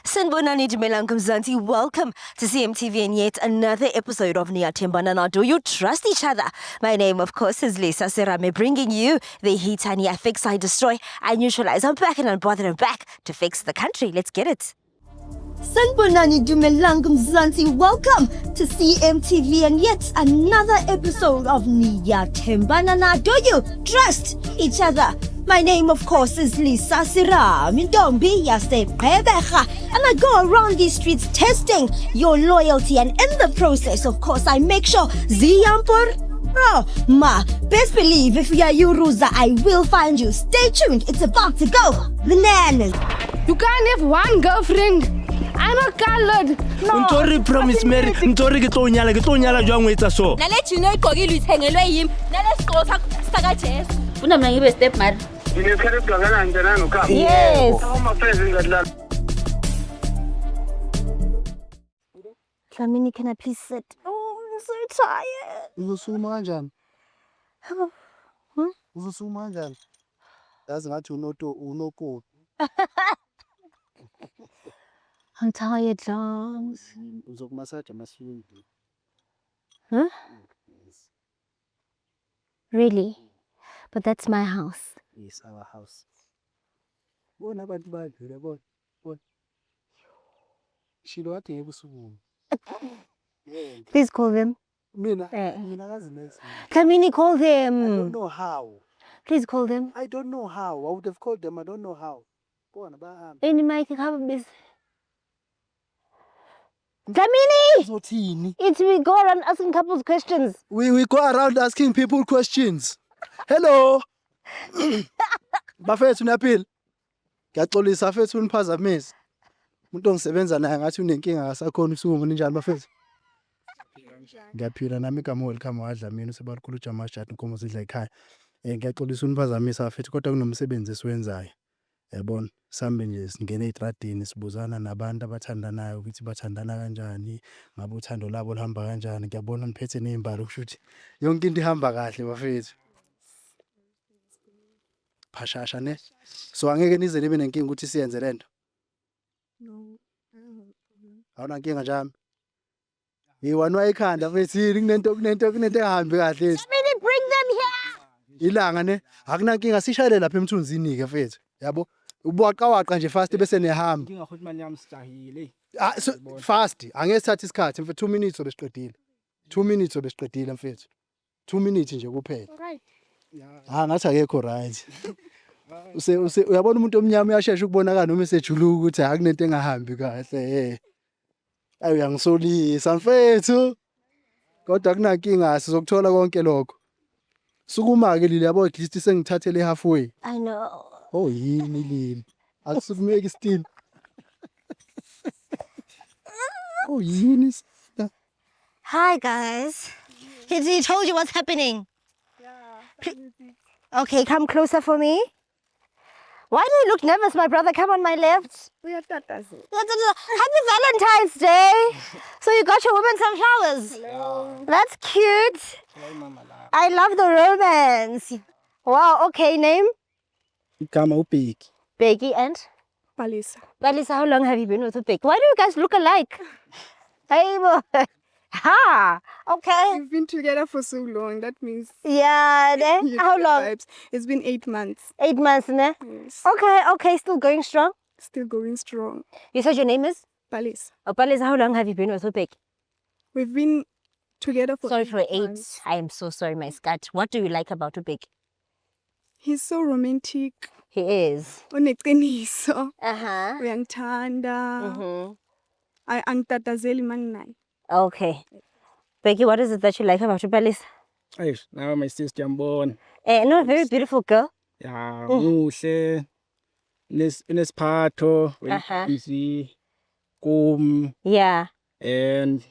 Sanibonani Dumelang Mzansi. Welcome to CMTV and yet another episode of Niyathembana Na. Do you trust each other? My name, of course, is Lisa Serame, bringing you the heat and I fix, I destroy, I neutralize. I'm back and unbothered and back to fix the country. Let's get it. Sanibonani Dumelang Mzansi. Welcome to CMTV and yet another episode of Niyathembana Na. Do you trust each other? My name, of course, is Lisa Serame, Ntombi yaseGqeberha, and I go around these streets testing your loyalty, and in the process, of course, I make sure ziyampur. Oh, ma, best believe if we are Yuruza, I will find you. Stay tuned, it's about to go bananas. You can't have one girlfriend. I'm a colored. No. Ntori promise Mary, ntori ke tlo nyala jwang o etsa so. Nale tshino igqokile ithengelwe yimi. Nale sigqoko saka Jesu. Funa mina ngibe step mother. Yes. Dlamini, can I please sit? Oh, I'm so tired. Uzosukuma kanjani? Uzosukuma kanjani? Yazi ngathi unokopi. I'm tired, Jones. Uzokumasaja amahlombe. Huh? Really? But that's my house. Yes, our house. Bona abantu badlule bona. Shilo wathi ngeke usukuma. Please call them. Mina akazi next. Dlamini, call I them. don't know how. Please call them. I don't know how. I would have called them. I don't know how. Bona bahamba. Any mic cover this. Dlamini! Uzothini? It's we go around asking couples questions. We go around asking people questions. Hello. Bafethu niyaphila? Ngiyaxolisa bafethu uniphazamisa. Umuntu ongisebenza naye ngathi unenkinga akasakhona usukuma ninjani bafethu? Ngiyaphila nami igama welcome waDlamini usebakhulu Jamashati inkomo zidla ekhaya. Ngiyaxolisa uniphazamisa bafethu kodwa kunomsebenzi esiwenzayo. Yabona, sambe nje singene etradini sibuzana nabantu abathandanayo ukuthi bathandana kanjani, ngabe uthando labo luhamba kanjani. Ngiyabona niphethe nezimbali kusho ukuthi yonke into ihamba kahle bafethu. Phashasha ne. So angeke nize nibe nenkinga ukuthi siyenze lento. No. Awuna nkinga njami. Yiwanwa ekhanda mfethu kunento engahambi kahle. Dlamini, bring them here. Ilanga ne akuna nkinga sishayele lapha emthunzini ke mfethu. Yabo. Ubuwaqawaqa nje fast bese nehamba. Nginga ukuthi manje yami sijahile. Fast. Angeke sithathe isikhathi mfethu 2 minutes obesiqedile. 2 minutes obesiqedile mfethu. 2 minutes nje kuphela. Right. Ngathi akekho right. Uyabona umuntu omnyama uyashesha ukubonakala noma esejuluka ukuthi akunento engahambi kahle. Ayi uyangisolisa mfethu. Kodwa kunankinga sizokuthola konke lokho. Sukuma ke lili yabo at least sengithathele halfway. I know. Oh yini lili. Akusukumeki still. Oh yini. Hi, guys. He told you what's happening. Yeah. Okay, come closer for me. Why do you look nervous, my brother? Come on my left. We are tatas. Happy Valentine's Day. So you got your woman some flowers. Hello. That's cute. I love the romance. Wow, okay, name? Igama uBheki. Becky and? Palisa. Balisa, how long have you been with Becky? Why do you guys look alike? Hey, boy. Ha! Okay. We've been together for so long. That means Yeah, then you how get long? vibes. It's been 8 months. 8 months, ne? Yes. Okay, still going strong. Still going strong. You said your name is? Palisa. Oh, Balisa, how long have you been with Becky? We've been together for Sorry for 8. months. I am so sorry, my scat. What do you like about Becky? He's so romantic. He is. Uneqiniso. Uh-huh. Uyangithanda. Angitatazeli manginaye. Okay. Becky, what is it that you like about your Balisa? Hey, now my sister yambona. No, very beautiful girl. Ya, muhle. Nesiphatho, easy. Kum Yeah. and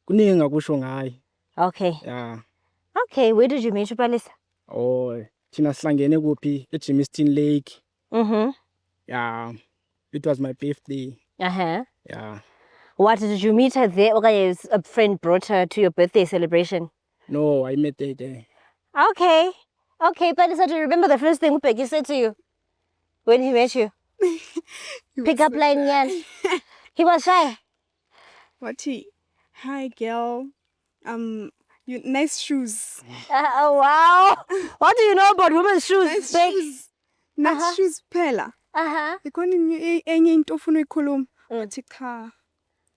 kuningi ngakusho ngaye. Okay. Ya. Okay, where did you meet your Balisa? Oh, thina sihlangene kuphi? eJimmiston Lake. Mm-hmm. Yeah. It was my birthday. Uh-huh. Yeah. What, did you meet her there? Okay, a friend brought her to your birthday celebration. No, I met her there. Okay. Okay, Balisa, do you remember the first thing Becky said to you when he met you? Pick up line yan. He was shy. What he? Hi, girl. Nice shoes. Wow. What do you know about women's shoes? Nice Big? shoes. Nice shoes, phela. Uh-huh. Enye into ofuna uyikhuluma. Wathi cha.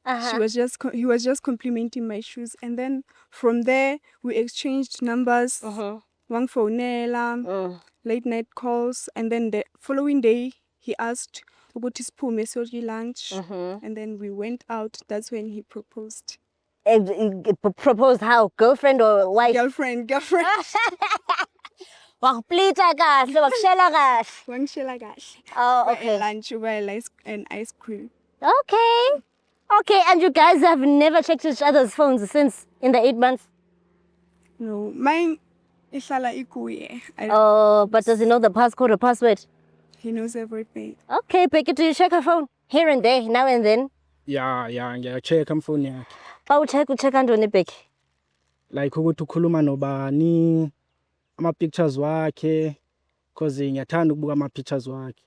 Uh-huh. He was just complimenting my shoes, and then from there we exchanged numbers. One phonela, late night calls, and then the following day he asked about his pool message lunch, and then we went out. That's when he proposed. Proposed how? Girlfriend or wife? Girlfriend. Wakuplita kahle, wakushela kahle. Wangishela kahle. Oh, By okay. lunch, and ice cream. Okay. Okay, and you guys have never checked each other's phones since in the 8 months? No, mine ihlala ikuye. Oh, but does he know the passcode or password? He knows everything. Okay, Becky, do you check her phone? Here and there, now and then? ya ngiyacheck amfoni yakhe Ba ucheck ntoni Becky? like ukuthi ukhuluma nobani ama-pictures wakhe cause ngiyathanda ukubuka ama-pictures wakhe.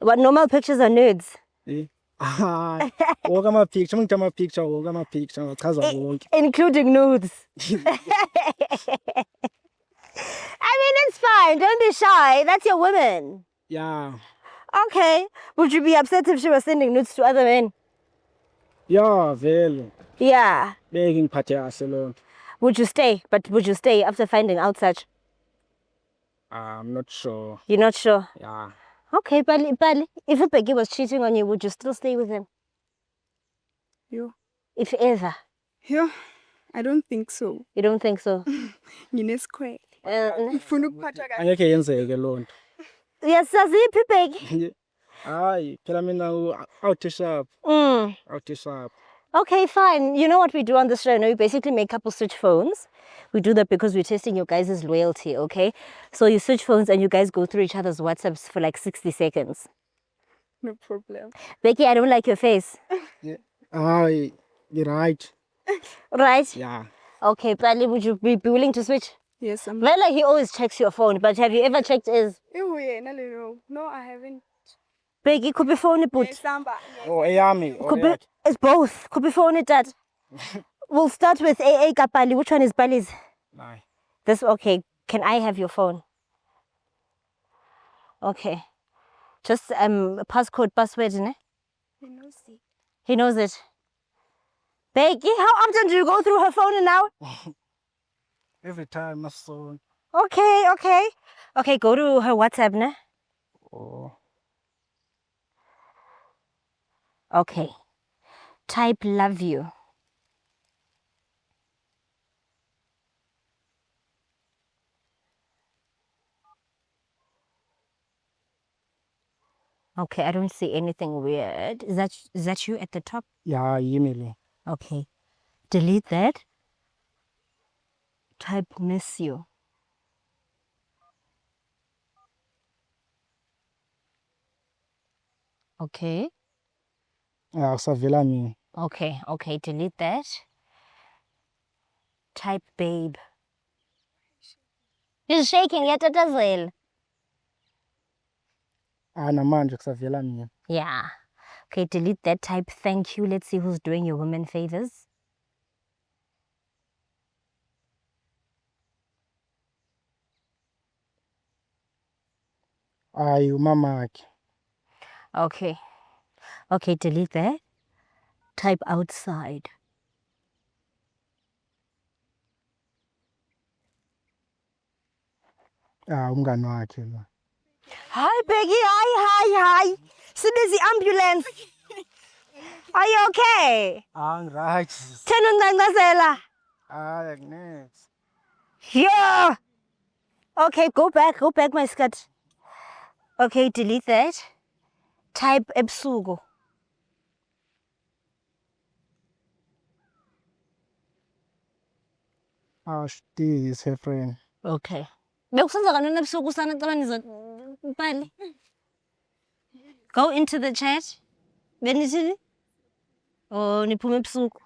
But normal pictures are nudes. Hayi, woke ama-picture, uma ngithi ama-picture, woke ama-picture, ngichaza wonke. Including nudes. I mean, it's fine. Don't be shy. That's your woman. Yeah. Okay. Would you be upset if she was sending nudes to other men? Yeah, vele. Yeah. Beke ngiphathe kahle loo nto. Would you stay? But would you stay after finding out such? I'm not sure. You're not sure? Yeah. Okay, Pali, if Becky was cheating on you, would you still stay with him? Yo. If ever? Yo, I don't think so. You don't think so? Nginesquare. Uh, Ngifuna ukuphathwa kahle. Angeke yenzeke loo nto. yes, Saziphi Becky? Hayi, phela mina out sharp. Mm. Out sharp. Okay, fine. You know what we do on this show? No, we basically make couples switch phones. We do that because we're testing your guys' loyalty, okay? So you switch phones and you guys go through each other's WhatsApps for like 60 seconds. No problem. Becky, I don't like your face. Hayi, you're right. Right? Yeah. Okay, Pali, would you be willing to switch? Yes, I'm. Well, like he always checks your phone, but have you ever checked his? Ew, yeah, no, I haven't. Becky, could be phone put. Yes, Samba. Oh, eyami. Oh, Could be, yakhe. it's both. Could be phone it that. We'll start with AA Kapali. Which one is Pali's? Hayi. This okay. Can I have your phone? Okay. Just passcode, password, ne? He knows it. He knows it. Becky, how often do you go through her phone now? Every time I saw. Okay, go to her WhatsApp, ne? Oh. Okay. Type love you. Okay, I don't see anything weird. Is that you at the top? Yeah, yimile. Okay. Delete that. Type miss you. Okay. Yeah, usavela mina. Okay, delete that. Type babe. He's shaking yet it as well. Namanje kusavela mina. Yeah. Okay, delete that. Type thank you. Let's see who's doing your women favors. Hayi, umamakhe. Okay, delete that. Type outside. Umngani wakhe lo. Hi, Peggy. Hi. Sibezi ambulance. Are you okay? Right. Thena uncancazela. Hayi, akunext. Yeah. Okay, go back, my skirt. Okay, delete that. Type ebusuku. She is her friend. Okay. Bekusenza kanoni ebusuku sana caba nizopali? Go into the chat. Benithini? Oh, niphume ebusuku.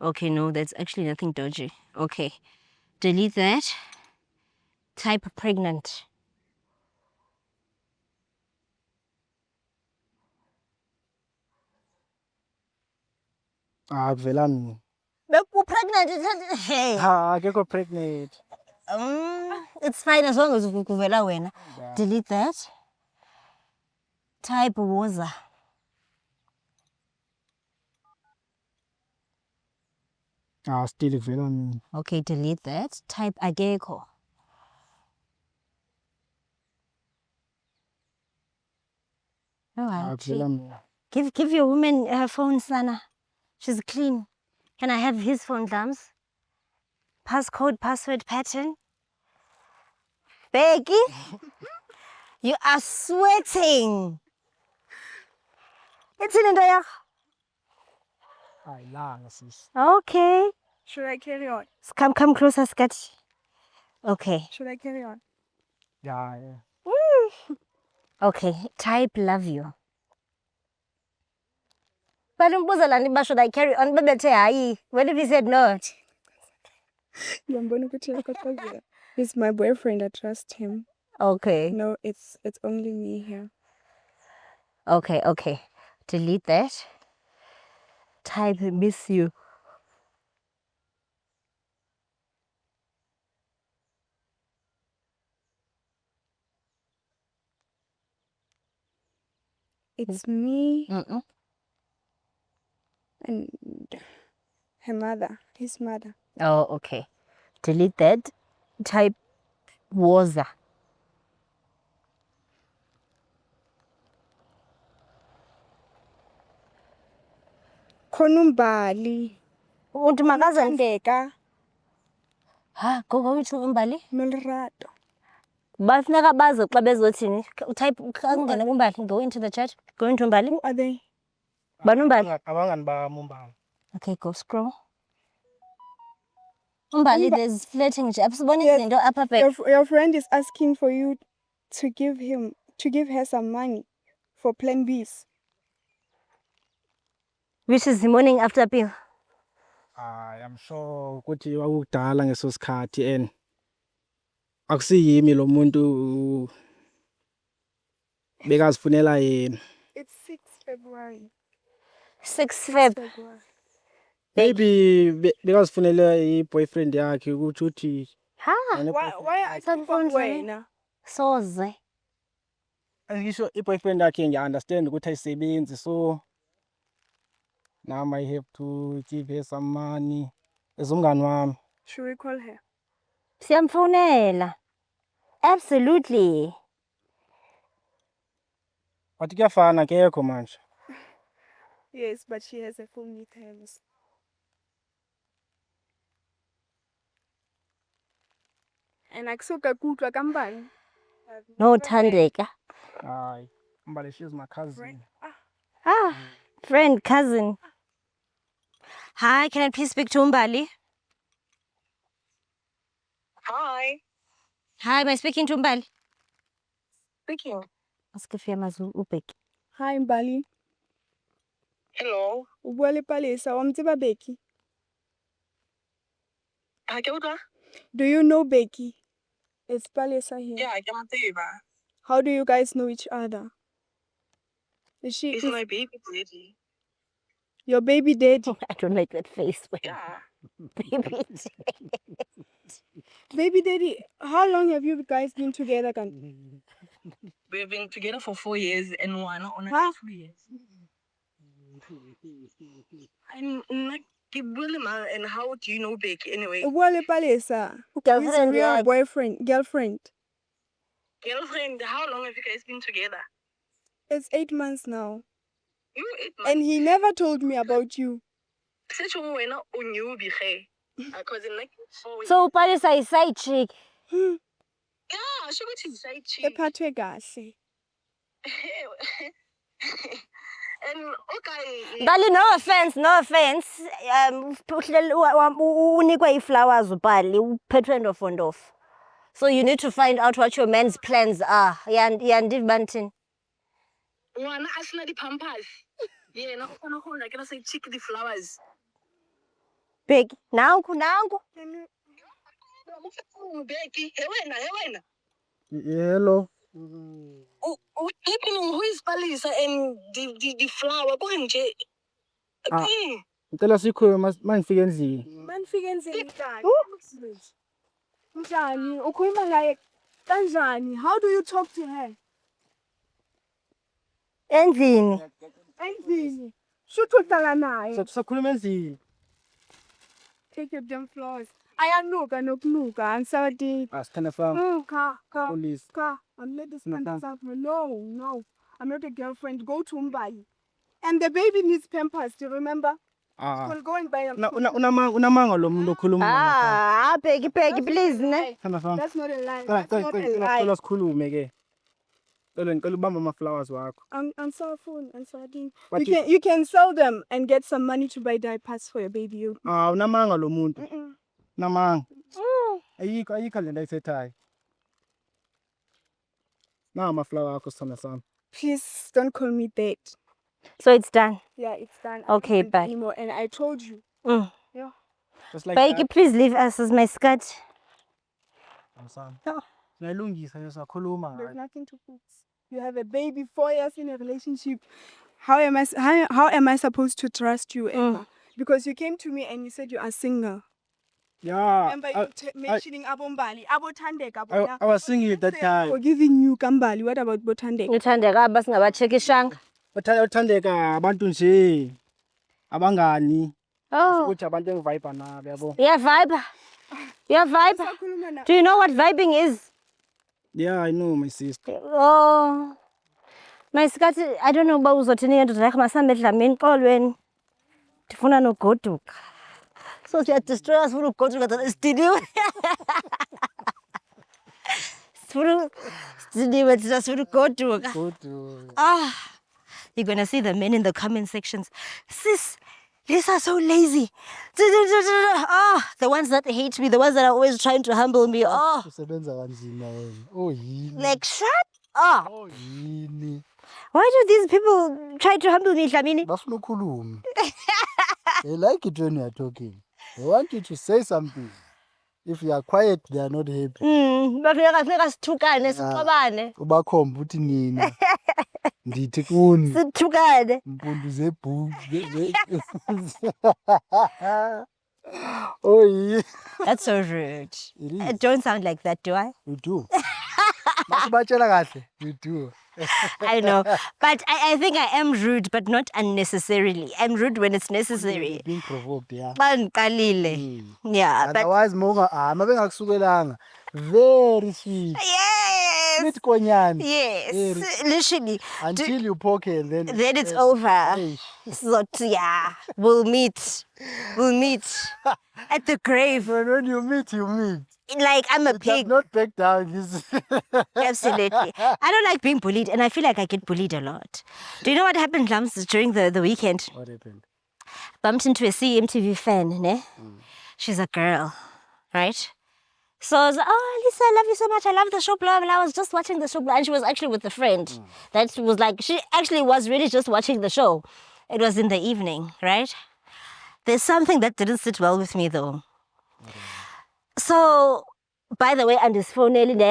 Okay, no, that's actually nothing dodgy. Okay. Delete that. Type pregnant. Akuvela mina. Pregnant. Hey. Akekho pregnant. It's fine as long as kuvela wena. Yeah. Delete that. Type Woza. Still kuvela mina. Okay, delete that. Type Ageko. Oh, Akuvela mina. give your woman her phone, Sana. She's clean. Can I have his phone, Dams? Passcode, password, pattern. Becky, you are sweating. It's in there. Ayilanga sis. Okay. Should I carry on? Come closer, Scott. Okay. Should I carry on? Yeah. Okay. Type love you. But should I carry on? What if he said no? He's my boyfriend. I trust him. Okay. No, it's only me here. Okay. Delete that. Type miss you. It's me Mm-mm. and her mother, his mother. Oh, okay. Delete that. Type Woza. Konumbali. Umuntu makazani. Ndeka. Ha, gogo uthi umbali. Nolrato. Bafuneka baze xa bezothini. Type ungene kumbali. Go into the chat. Go into umbali. Who are they? Banumbali. Abangani bami umbali. Okay, go scroll. Umbali, there's flirting nje. Abusibona Yes. izinto apha back. Your friend is asking for you to give her some money for plan Bs. Which is the morning after pill. I'm sure ukuthi wakudala ngeso sikhathi and akusiyimi lo muntu bekazifunela yena. It's 6 February. 6 Feb. February. Maybe bekazifunela i-boyfriend yakhe ukuthi Ha. Why are you Cellphone wena? Soze. ngisho i-boyfriend yakhe ngiya-understand ukuthi ayisebenzi so now I have to give her some money as umngani wami. Should we call her? Siyamfonela. Absolutely. Wathi kuyafana akekho manje. Yes, but she has a phone with her. And akusoka kutwa kambani. No Thandeka. Hayi, umbali she's my cousin. Friend, cousin. Hi, can I please speak to Umbali? Hi, Hi, am I speaking to Umbali? speaking. Asikifia mazu ubeki. Hi Mbali. Hello. O bua le Palesa, wa mtseba Becky? Ha ke utlwa? Do you know Becky? It's Palesa here. Yeah, ke a mo tseba. How do you guys know each other? Is He's my baby daddy. your baby daddy? I don't like that face. Yeah. Baby. Baby daddy, how long have you guys been together? We've been together for 4 years and one on Huh? 2 years. And like, and how do you know Becky anyway? O bua le Palesa. He's Girlfriend, your yeah. girlfriend. Girlfriend, how long have you guys been together? It's 8 months now. You 8 months. And he never told me about you. Such a way now on you be because in like 4 years. So Palesa is side chick. Yeah, she got his side chick. Ephathwe kahle. And okay. Dali, no offense. Unikwe iflowers ubali, uphethwe ndofondof. So you need to find out what your man's plans are. Yandiv bantin. One asna the pampers. Yeah, now I can say chick the flowers. Big. Nangu. Becky, hey, Hello. Who is Palisa and the flower? Go and check. Ah. ngicela sikhulume mangifika endlini. Manifika endlini njani? Njani? Ukhuluma naye kanjani? How do you talk to her? Endlini. Endlini. Shouthi uhlala naye. Sakhuluma endlini. Take your damn flowers. Ayanuka nokunuka. Angisawadi. Asithanda fam. Ka. Police. Ka. I'm not this kind of Sinathan. stuff. No. I'm not a girlfriend. Go to Mbai. And the baby needs pampers. Do you remember? We'll go and buy them. Unamanga lo muntu okhuluma ngapha. Bheki, please, ne? Thanda fam. That's not a lie. That's not a lie. Cela sikhulume ke. Ngicela ubamba ama-flowers wakho. I'm sorry, phone. I'm sorry. But You can sell them and get some money to buy diapers for your baby. Unamanga lo muntu. Mm-mm. Namanga. Ayikho le nto ayithethayo. Nawa ama-flower akho sithanda sami. Please don't call me that. So it's done. Yeah, it's done. Okay, I don't bye. anymore. And I told you. Yeah. Just like Bheki, that. please leave us as my skirt. Sami. No. Siyayilungisa nje sakhuluma. There's nothing to fix. You have a baby, 4 years in a relationship. How am I supposed to trust you ever? Because you came to me and you said you are single. Yeah. Remember you mentioning Abombali, Abotandeka. I was singing at that time. Forgiving you, Kambali. What about Botandeka? Ngithandeka aba singabachekishanga. Uthandeka abantu nje abangani Oh, ukuthi abantu engivibe nabo yabo. yeah, vibe. Do you know what vibing is? Yeah, I know my sister. Oh, my skirt, I don't know uba uzothini ngendoda yakho masambe edlamini xolweni. Ndifuna nogoduka. So siyadestroy sifuna ugoduka thina sidiniwe. Sidiniwe thina sifuna ugoduka. You're gonna see the men in the comment sections. Sis, these are so lazy. The ones that hate me, the ones that are always trying to humble me. Usebenza kanzima wena. Oh yini. Like shut up. Oh yini. Why do these people try to humble me, Dlamini? Bafuna ukukhuluma. They like it when you are talking. They want you to say something. If you are quiet, they are not happy. Funeka sithukane sixabane. Ubakhomba uthi nina. Ndithi kuni. Sithukane. Mpundu zebhuku. Oh yeah. That's so rude. It is. I don't sound like that, do I? You do. Masibatshela kahle. You do. I know. But I think I am rude, but not unnecessarily. I'm rude when it's necessary. Being provoked, yeah. Xa ndiqalile. Yeah, but Otherwise mabengakusukelanga. Very sweet. yes. Sweet konyani. Yes. Literally. Until you poke and then It's over. Eish. So yeah, we'll meet at the grave. When you meet, you meet. Like I'm a It does pig. not back down. This Absolutely. I don't like being bullied, and I feel like I get bullied a lot. Do you know what happened, Lams, during the weekend? What happened? Bumped into a CMTV fan, ne? She's a girl, right? So I was like, oh, Lisa, I love you so much. I love the show, blah, blah. I was just watching the show, blah. And she was actually with a friend. That was like, she actually was really just watching the show. It was in the evening, right? There's something that didn't sit well with me, though. So, by the way, I'm just phoning.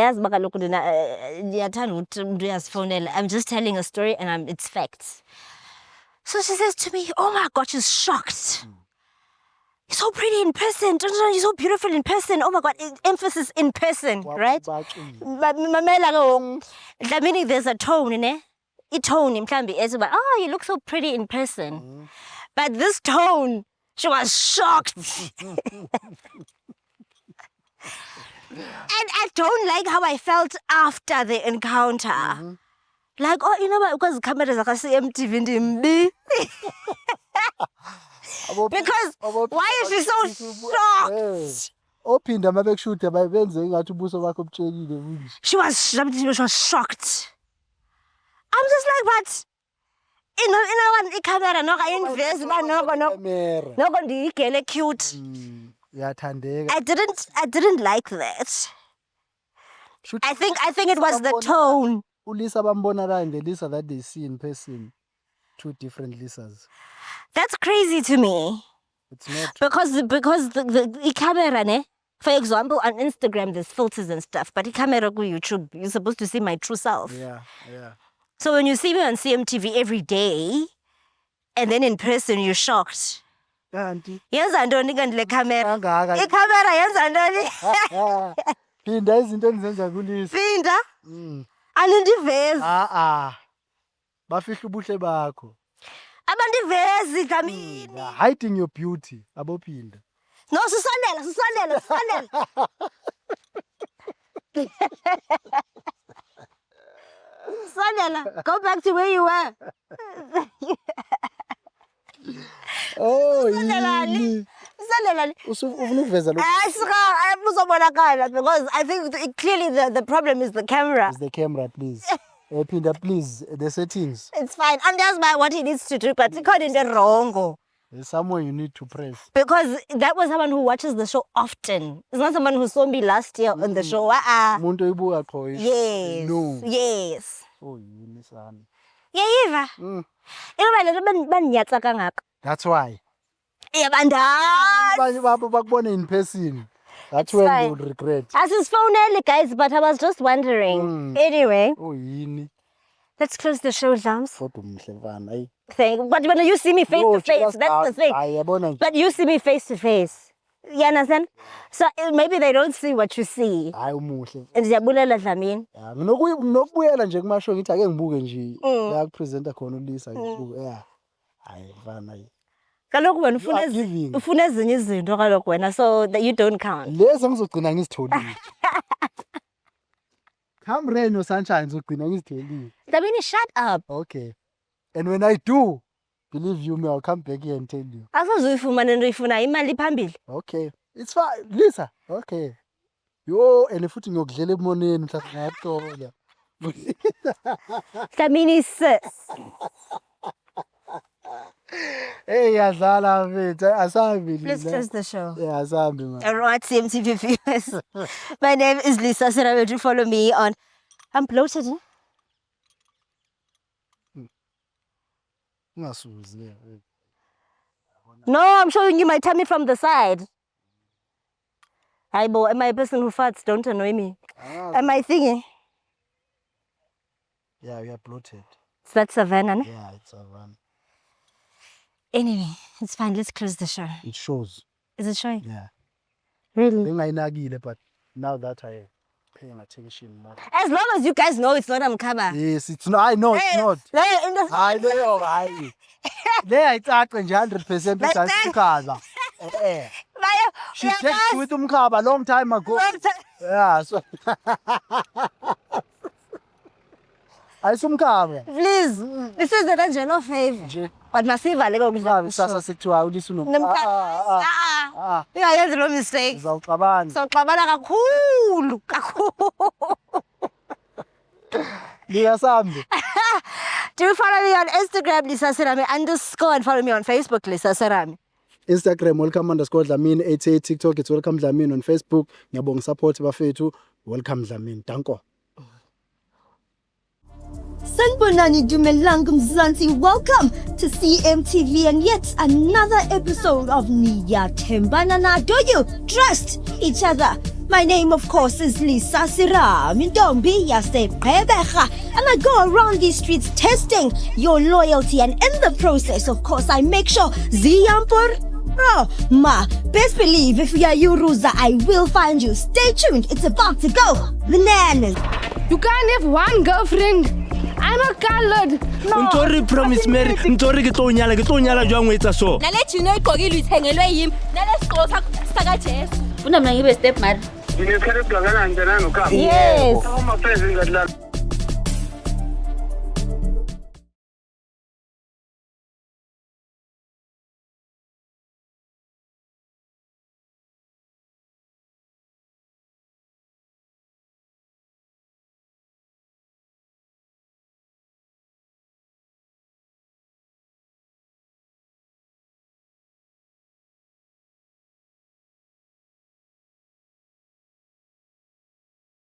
I'm just telling a story and it's facts. So she says to me, oh my God, she's shocked. You're so pretty in person. You're so beautiful in person. Oh my God, emphasis in person, right? Meaning there's a tone, ne? A tone in plan oh, you look so pretty in person. But this tone, she was shocked. And I don't like how I felt after the encounter. Like, oh, you know what? Because cameras are CMTV. Because why is she so shocked? Ophinda mabekushuda babenze ngathi ubuso bakho butshekile. She was shocked. I'm just like, but you know, camera no invest no ndiyigele cute. Uyathandeka. I didn't like that. I think it was the tone. Ulisa bambona la and the Lisa that they see in person. Two different Lisas. That's crazy to me. It's not. Because the camera, ne? For example, on Instagram, there's filters and stuff, but the camera go YouTube, you're supposed to see my true self. Yeah. So when you see me on CMTV every day, and then in person, you're shocked. kanti Yenza ntoni kanti le camera? kangaka Icamera yenza ntoni? phinda izinto endizenza kulisa Phinda? Anindivezi. bafihla ubuhle bakho Abandivezi Dlamini. hiding your beauty abophinda No, susondela. Sondela, go back to where you were. oh Sondelani. Sondela. ufuna ukuveza lokhu Uzobonakala because I think clearly the problem is the camera. is the camera please phinda please the settings It's fine. And that's what he needs to do, but he got in the wrong. there's somewhere you need to press Because that was someone who watches the show often. It's not someone who saw me last year on the show. umuntu oyibuka qho Yes. no Yes. oh yini sana Yayiva. Ilobele baninyatsa kangaka. that's why Yabandazi. abanye babo bakubona in person that's It's when fine. they would regret As his phone early, guys, but I was just wondering. Anyway, oh yini let's close the show, Jams. kodwa umhle mfana ayi But when you see me face to face, that's the thing. yabona nje But you see me face to face. You understand? So maybe they don't see what you see. hayi umuhle And Ndiyabulela Dlamini. nginokubuyela nje kumasho ngithi ake ngibuke nje la kupresenta khona uLisa ngibuke hayi mfana ayi Kaloku wena You are giving. ufuna ezinye izinto kaloku wena so that you don't count. lezo ngizogcina ngizitholile come rain or sunshine ngizogcina ngizitholile Dlamini, shut up. okay and when I do believe you me I'll come back here and tell you Asazuyifumana into uyifuna imali phambili. okay it's fine Lisa okay yo and futhi ngiyokudlela emoneni mhlawumbe ngiyathola Dlamini sis. hey yadlala mfethu asahambi Let's close the show. yeah asahambi man Alright, CMTV viewers. My name is Lisa Serabe. Do follow me on. I'm bloated. Huh? ungasuzi No, I'm showing you my tummy from the side. Hi, bo. Am I a person who farts? Don't annoy me. Am I thinking? yeah we are bloated Is that Savannah? Ne? yeah it's a van Anyway, it's fine. Let's close the show. it shows Is it showing? yeah Really? bengayinakile but now that I paying attention more As long as you guys know it's not Mkaba. yes it's not I know it's not hayi leyo hayi le ayicace nje 100% usasikhala she checked with umkhaba long time ago yeah so ayisumkhaba Please, this is the general favor. nje But masivale kokudla. sasa sekuthiwa ulisa Ingayenzi lo mistake. uzawucabana Soxabana kakhulu. liyasambi Do follow me on Instagram, Lisa Serame _ and follow me on Facebook, Lisa Serame. Instagram welcome_Dlamini 88 TikTok it's welcome Dlamini on Facebook ngiyabonga support bafethu welcome Dlamini danko Sanibonani Dumelang Mzansi. Welcome to CMTV and yet another episode of Niyathembana. Do you trust each other? My name, of course, is Lisa Serame Ntombi yaseGqeberha, and I go around these streets testing your loyalty, and in the process, of course, I make sure Ziyampur. Oh, best believe if you are Yuruza, I will find you. Stay tuned, it's about to go bananas. You can't have one girlfriend. I'm a colored. No. Ntori promise Mary, ntori ke tlo nyala jwang o etsa so. Nale jino igqokile uyithengelwe yimi. Nale sigqoko saka Jesu. Funa mina ngibe stepmother. Nginesikhathi esingakanani nje nanokhaya? Yes. Ama friends ngadlala.